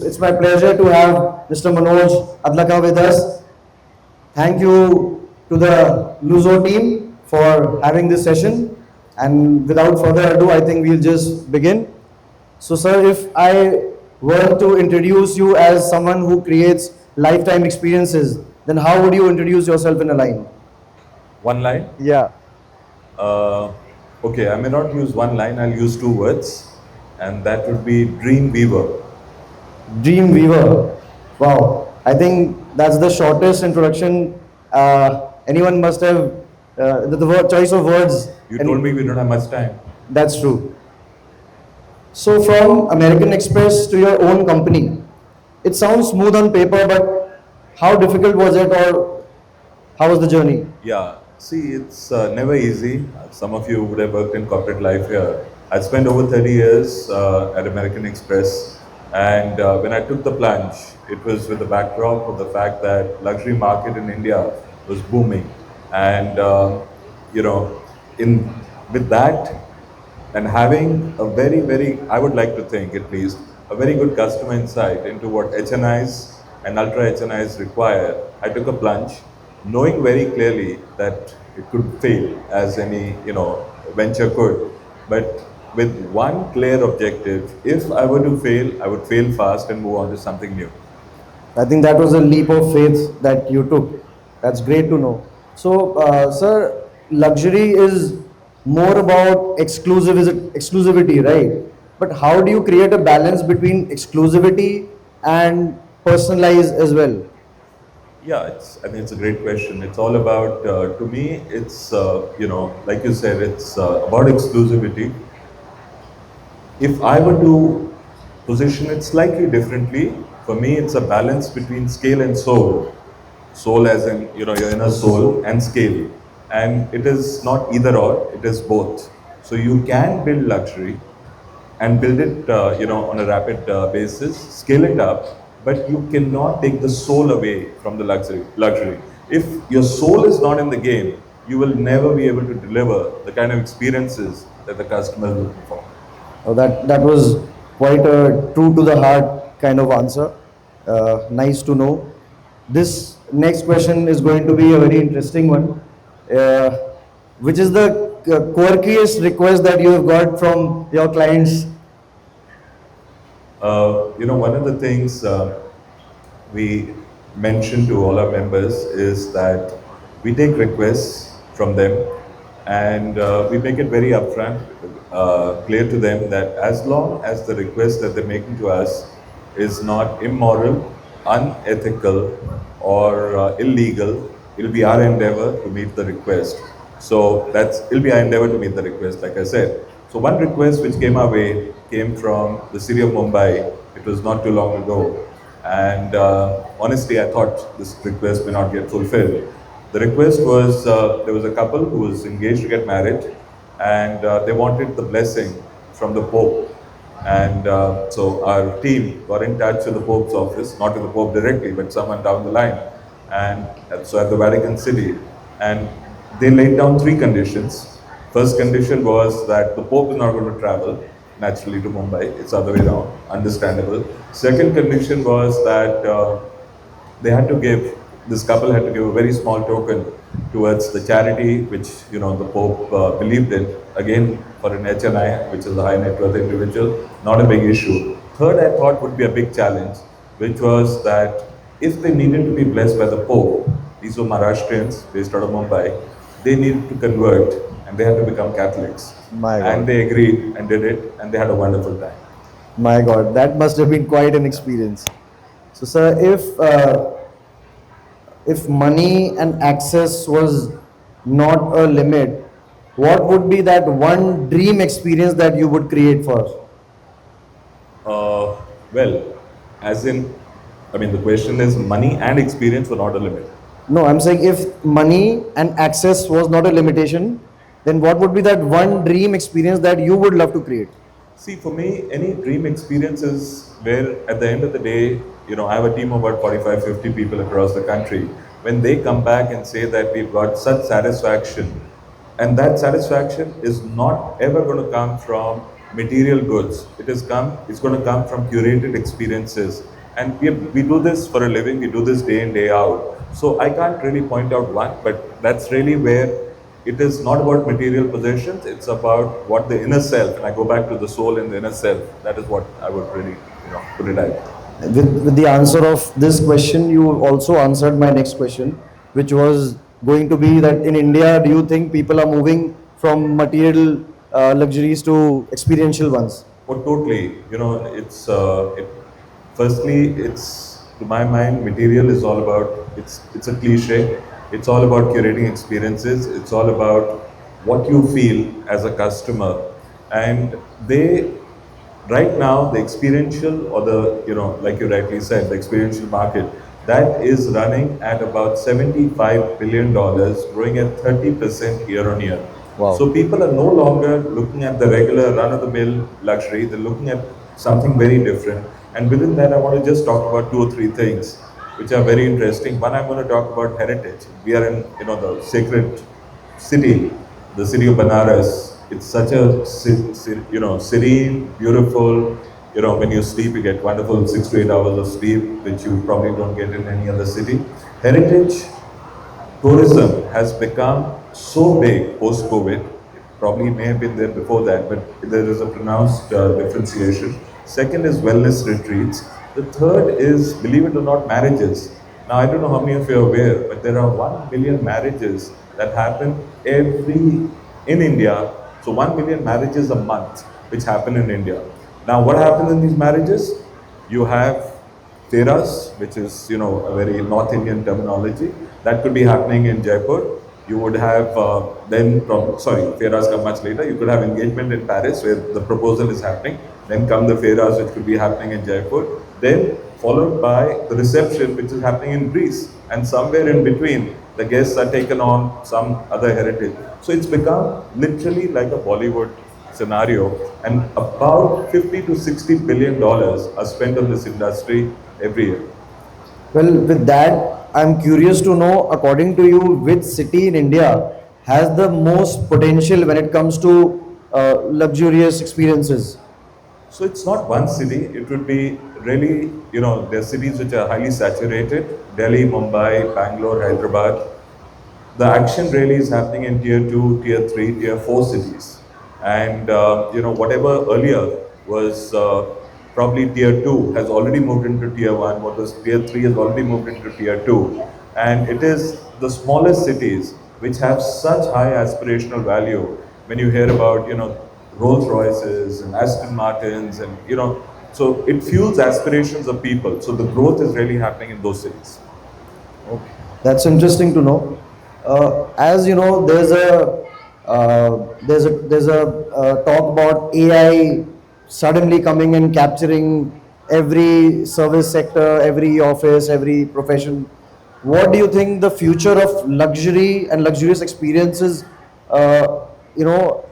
It's my pleasure to have Mr. Manoj Adlakha with us. Thank you to the Luxo team for having this session. And without further ado, I think we'll just begin. So, sir, if I were to introduce you as someone who creates lifetime experiences, then how would you introduce yourself in a line? One line? Yeah, Uh, okay, I may not use one line, I'll use two words, and that would be dream weaver. Dream Weaver. Wow, I think that's the shortest introduction anyone must have. The word, choice of words. You told me Any, we don't have much time. that's true. So, from American Express to your own company, it sounds smooth on paper, but how difficult was it, or how was the journey? Yeah, see, it's never easy. Some of you would have worked in corporate life here. I spent over 30 years at American Express, and when I took the plunge, it was with the backdrop of the fact that luxury market in India was booming, and you know, in with that, and having a very, I would like to think at least, a very good customer insight into what HNIs and ultra HNIs require, I took a plunge, knowing very clearly that it could fail as any, venture could. But with one clear objective, if I were to fail, I would fail fast and move on to something new. I think that was a leap of faith that you took. That's great to know. So, sir, luxury is more about exclusivity, right? But how do you create a balance between exclusivity and personalize as well? Yeah, I think it's a great question. It's all about, to me, it's, like you said, it's about exclusivity. If I were to position it slightly differently, for me, it's a balance between scale and soul. Soul, as in, your inner soul, and scale. And it is not either or, it is both. So you can build luxury and build it, on a rapid basis, scale it up, but you cannot take the soul away from the Luxury. If your soul is not in the game, you will never be able to deliver the kind of experiences that the customer is looking for. Oh, that was quite a true to the heart kind of answer. Nice to know. This next question is going to be a very interesting one. Uh, which is the quirkiest request that you have got from your clients? One of the things we mention to all our members is that we take requests from them and we make it very upfront, clear to them that as long as the request that they're making to us is not immoral, unethical, or illegal, it'll be our endeavor to meet the request. So it'll be our endeavor to meet the request, like I said. So one request which came our way came from the city of Mumbai. It was not too long ago. And honestly, I thought this request may not get fulfilled. The request was, there was a couple who was engaged to get married and they wanted the blessing from the Pope. And so our team got in touch with the Pope's office, not with the Pope directly, but someone down the line. And so at the Vatican City. And they laid down three conditions. First condition was that the Pope is not going to travel naturally to Mumbai. It's the other way around, understandable. Second condition was that this couple had to give a very small token towards the charity which, the Pope believed in. Again, for an HNI, which is a high net worth individual, not a big issue. Third, I thought would be a big challenge, which was that if they needed to be blessed by the Pope, these were Maharashtrians based out of Mumbai, they needed to convert and they had to become Catholics. My And God. they agreed and did it and they had a wonderful time. My God, that must have been quite an experience. So, sir, if money and access was not a limit, what would be that one dream experience that you would create for us? Well, as in, the question is money and experience were not a limit. No, I'm saying if money and access was not a limitation, then what would be that one dream experience that you would love to create? See, for me, any dream experience is where at the end of the day, I have a team of about 45, 50 people across the country. When they come back and say that we've got such satisfaction, and that satisfaction is not ever going to come from material goods. It's going to come from curated experiences. And we do this for a living, we do this day in, day out. So I can't really point out one, but that's really where it is not about material possessions, it's about what the inner self, and I go back to the soul and the inner self. That is what I would really, put it at. With the answer of this question, you also answered my next question, which was going to be that in India, do you think people are moving from material luxuries to experiential ones? Oh, totally. Firstly, it's to my mind, material is all about. It's a cliche. It's all about curating experiences. It's all about what you feel as a customer, and they right now the experiential or the like you rightly said, the experiential market that is running at about $75 billion, growing at 30% year on year. Wow. So people are no longer looking at the regular run of the mill luxury, they're looking at something very different. And within that, I want to just talk about two or three things which are very interesting. One, I'm going to talk about heritage. We are in the sacred city, the city of Banaras. It's such a serene, beautiful. When you sleep, you get wonderful 6 to 8 hours of sleep, which you probably don't get in any other city. Heritage tourism has become so big post-COVID. It probably may have been there before that, but there is a pronounced differentiation. Second is wellness retreats. The third is, believe it or not, marriages. Now, I don't know how many of you are aware, but there are 1 million marriages that happen in India. So 1 million marriages a month, which happen in India. Now, what happens in these marriages? You have Teras, which is a very North Indian terminology, that could be happening in Jaipur. You would have Feras come much later. You could have engagement in Paris where the proposal is happening. Then come the Feras, which could be happening in Jaipur. Then followed by the reception, which is happening in Greece. And somewhere in between, the guests are taken on some other heritage. So it's become literally like a Bollywood scenario, and about 50 to 60 billion dollars are spent on this industry every year. Well, with that, I'm curious to know, according to you, which city in India has the most potential when it comes to luxurious experiences? So it's not one city. It would be really, there are cities which are highly saturated: Delhi, Mumbai, Bangalore, Hyderabad. The action really is happening in tier 2, tier 3, tier 4 cities. And, whatever earlier was probably tier 2 has already moved into tier 1, what was tier 3 has already moved into tier 2. And it is the smallest cities which have such high aspirational value. When you hear about, Rolls Royces and Aston Martins, and, so it fuels aspirations of people. So the growth is really happening in those cities. Okay. That's interesting to know. As you know, there's a talk about AI suddenly coming and capturing every service sector, every office, every profession. What do you think the future of luxury and luxurious experiences, uh, you know,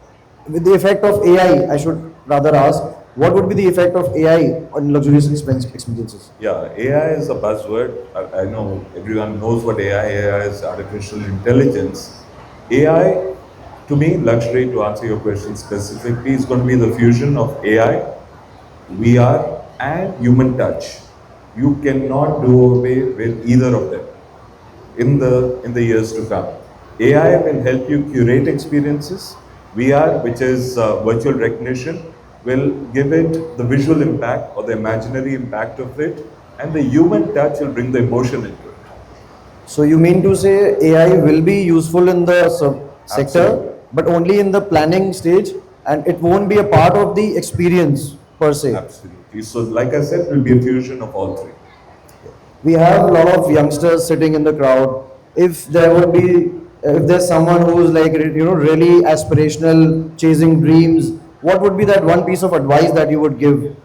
with the effect of AI, I should rather ask, what would be the effect of AI on luxurious experiences? Yeah, AI is a buzzword. I know everyone knows what AI. AI is artificial intelligence. AI, to me, luxury, to answer your question specifically, is going to be the fusion of AI, VR, and human touch. You cannot do away with either of them in the years to come. AI will help you curate experiences. VR, which is virtual recognition, will give it the visual impact or the imaginary impact of it, and the human touch will bring the emotion into it. So you mean to say AI will be useful in the Absolutely. sector, but only in the planning stage, and it won't be a part of the experience per se. Absolutely. So, like I said, it will be a fusion of all three. We have a lot of youngsters sitting in the crowd. If there would be, if there's someone who's like, really aspirational, chasing dreams, what would be that one piece of advice that you would give?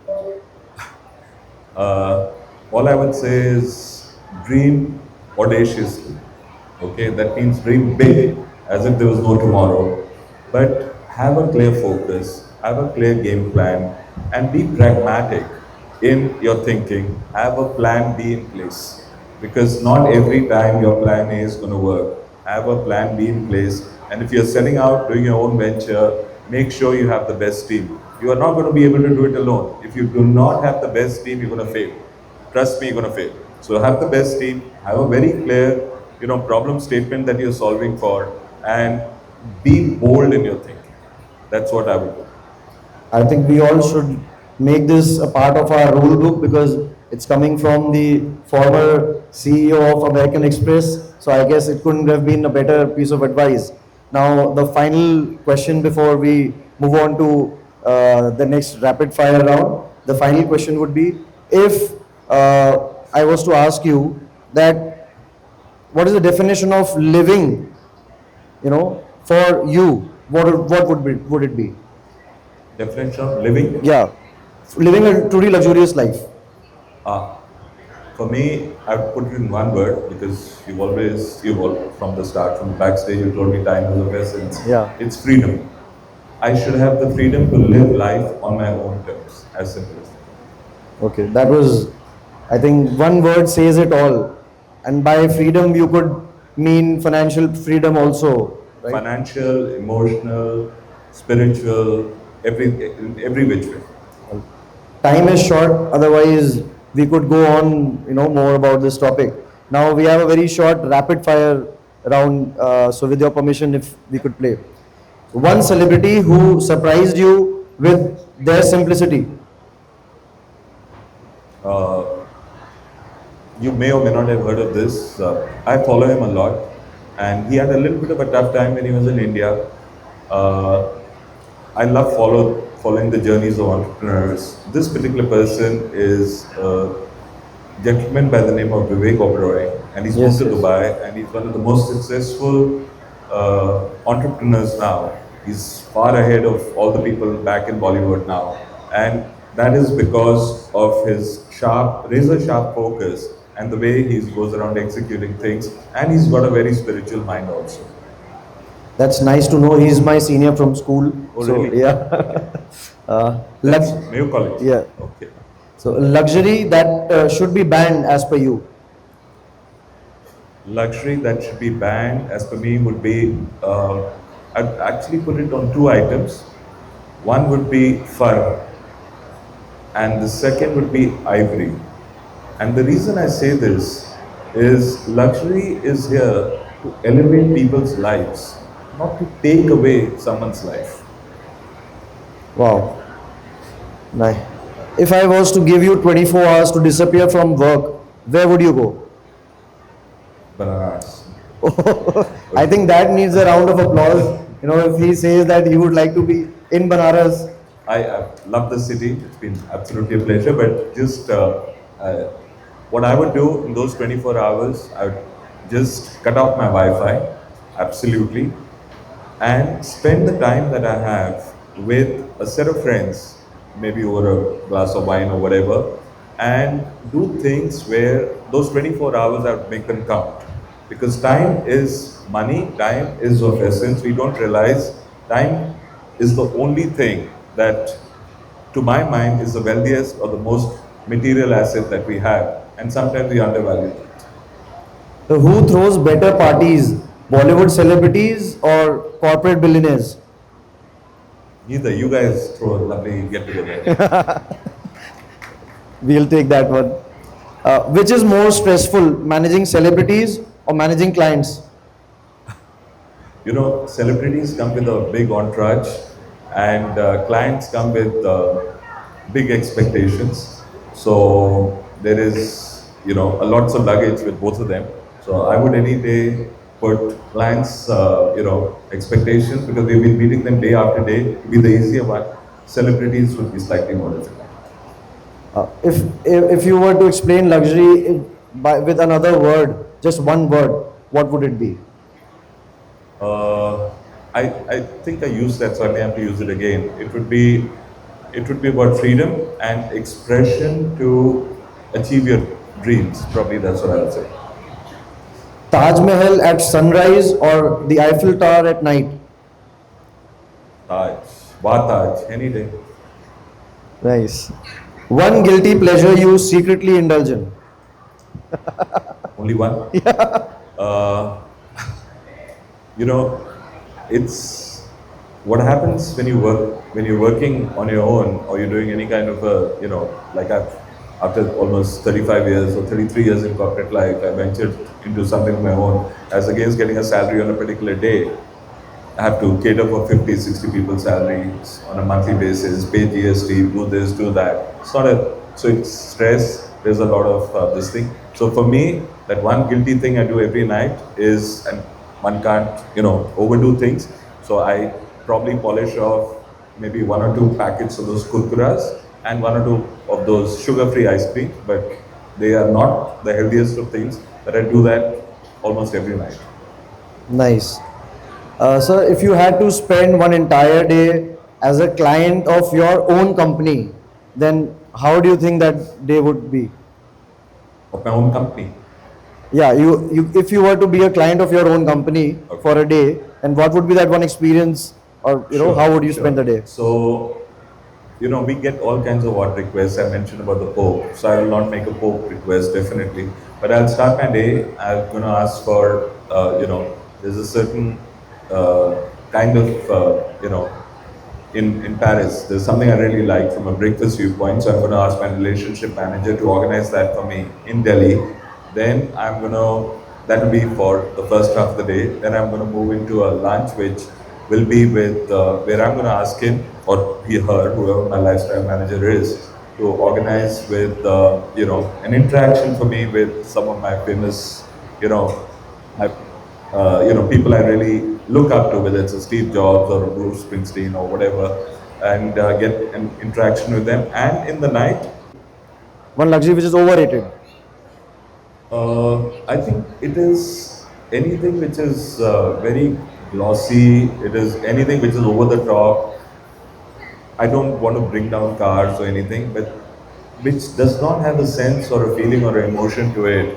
Uh, all I would say is dream audaciously. Okay, that means dream big as if there was no tomorrow. But have a clear focus, have a clear game plan, and be pragmatic in your thinking. Have a plan B in place, because not every time your plan A is going to work. Have a plan B in place, and if you're setting out doing your own venture, make sure you have the best team. You are not going to be able to do it alone. If you do not have the best team, you're going to fail. Trust me, you're going to fail. So have the best team, have a very clear, problem statement that you're solving for, and be bold in your thinking. That's what I would do. I think we all should make this a part of our rule book because it's coming from the former CEO of American Express. So I guess it couldn't have been a better piece of advice. Now, the final question before we move on to the next rapid fire round, the final question would be if I was to ask you that what is the definition of living, for you, what would it be? Definition of living. Yeah, living a truly luxurious life. Ah, for me, I would put it in one word because you've from the start, from the backstage, you told me time is of essence. Yeah. It's freedom. I should have the freedom to live life on my own terms, as simple as that. Okay, that was, I think, one word says it all. And by freedom, you could mean financial freedom also, right? Financial, emotional, spiritual, every which way. Time is short, otherwise we could go on, more about this topic. Now we have a very short rapid fire round. So with your permission, if we could play. One celebrity who surprised you with their simplicity. Uh, you may or may not have heard of this. I follow him a lot, and he had a little bit of a tough time when he was in India. Uh, I love following the journeys of entrepreneurs. This particular person is a gentleman by the name of Vivek Oberoi, and he's moved Yes, to yes. Dubai, and he's one of the most successful entrepreneurs now. He's far ahead of all the people back in Bollywood now, and that is because of his razor sharp focus and the way he goes around executing things, and he's got a very spiritual mind also. That's nice to know. He's my senior from school. Oh, So really? yeah. Okay. Lux- That's Mayo College. yeah. Okay. So luxury that should be banned as per you. Luxury that should be banned, as per me, would be I'd actually put it on two items. One would be fur, and the second would be ivory. And the reason I say this is luxury is here to elevate people's lives, not to take away someone's life. Wow. Nice. If I was to give you 24 hours to disappear from work, where would you go? Bananas. I think that needs a round of applause. If he says that he would like to be in Banaras. I love the city. It's been absolutely a pleasure. But just uh, what I would do in those 24 hours, I would just cut off my Wi-Fi, absolutely, and spend the time that I have with a set of friends, maybe over a glass of wine or whatever, and do things where those 24 hours I would make them count. Because time is money, time is of essence. We don't realize time is the only thing that, to my mind, is the wealthiest or the most material asset that we have. And sometimes we undervalue it. So who throws better parties, Bollywood celebrities or corporate billionaires? Neither. You guys throw a lovely get together. We'll take that one. Which is more stressful, managing celebrities or managing clients? Celebrities come with a big entourage, and clients come with big expectations. So there is, a lots of luggage with both of them. So I would any day put clients, expectations, because we've been meeting them day after day, to be the easier one. Celebrities would be slightly more difficult. If you were to explain luxury with another word, just one word, what would it be? Uh, I think I used that, so I may have to use it again. It would be about freedom and expression to achieve your dreams. Probably that's what I would say. Taj Mahal at sunrise or the Eiffel Tower at night? Taj, Taj, any day. Nice. One guilty pleasure you secretly indulge in? Only one. Uh, you know, it's what happens when you work, when you're working on your own, or you're doing any kind of a, like after almost 35 years or 33 years in corporate life, I ventured into something of my own. As against getting a salary on a particular day, I have to cater for 50, 60 people's salaries on a monthly basis, pay GST, do this, do that. So it's stress. There's a lot of this thing. So for me, that one guilty thing I do every night is, and one can't, overdo things. So I probably polish off maybe one or two packets of those kurkuras and one or two of those sugar-free ice cream, but they are not the healthiest of things, but I do that almost every night. Nice. Sir, if you had to spend one entire day as a client of your own company, then how do you think that day would be? Of my own company. Yeah, if you were to be a client of your own company Okay. for a day, and what would be that one experience, or Sure, how would you sure. spend the day? So, we get all kinds of odd requests. I mentioned about the Pope, so I will not make a Pope request definitely. But I'll start my day. I'm going to ask for, there's a certain kind of, in Paris, there's something I really like from a breakfast viewpoint. So I'm going to ask my relationship manager to organize that for me in Delhi. Then that will be for the first half of the day. Then I'm going to move into a lunch, which will be with, where I'm going to ask him or he, her, whoever my lifestyle manager is, to organize with, an interaction for me with some of my famous, my people I really look up to, whether it's a Steve Jobs or a Bruce Springsteen or whatever, and get an interaction with them. And in the night, One luxury which is overrated. I think it is anything which is very glossy. It is anything which is over the top. I don't want to bring down cars or anything, but which does not have a sense or a feeling or an emotion to it,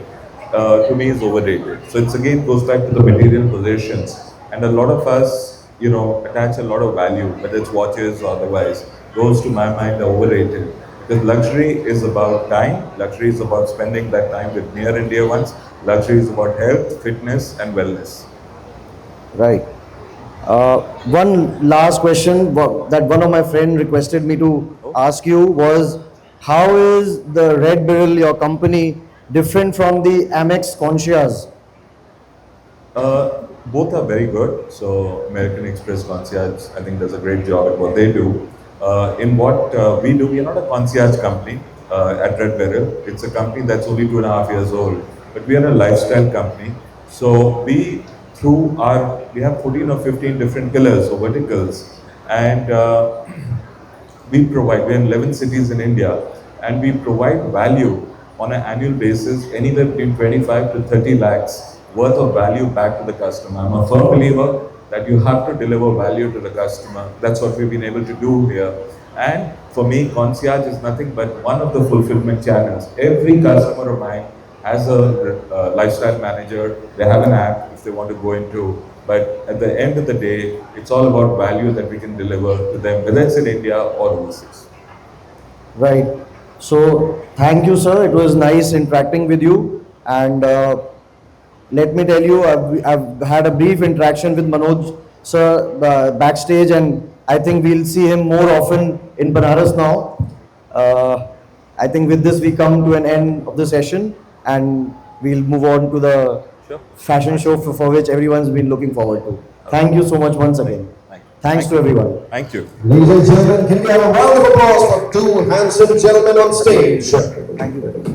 to me is overrated. So it's again goes back to the material possessions, and a lot of us, attach a lot of value, whether it's watches or otherwise. Those, to my mind, are overrated. Because luxury is about time. Luxury is about spending that time with near and dear ones. Luxury is about health, fitness, and wellness. Right. One last question that one of my friend requested me to ask you was, how is the Red Beryl, your company, different from the Amex Concierge? Both are very good. So American Express Concierge, I think, does a great job at what they do. In what we do, we are not a concierge company at RedBeryl. It's a company that's only 2.5 years old, but we are a lifestyle company. So we have 14 or 15 different pillars or verticals, and we're in 11 cities in India, and we provide value on an annual basis, anywhere between 25 to 30 lakhs worth of value back to the customer. I'm a firm believer that you have to deliver value to the customer. That's what we've been able to do here. And for me, concierge is nothing but one of the fulfillment channels. Every customer of mine has a lifestyle manager. They have an app if they want to go into. But at the end of the day, it's all about value that we can deliver to them, whether it's in India or overseas. Right. So thank you, sir. It was nice interacting with you. And let me tell you, I've had a brief interaction with Manoj, sir, backstage, and I think we'll see him more often in Banaras now. I think with this, we come to an end of the session, and we'll move on to the Sure. fashion show for which everyone's been looking forward to. Thank you so much once again. Thanks to everyone. Thank you. Ladies and gentlemen, can we have a round of applause for two handsome gentlemen on stage? Thank you very much.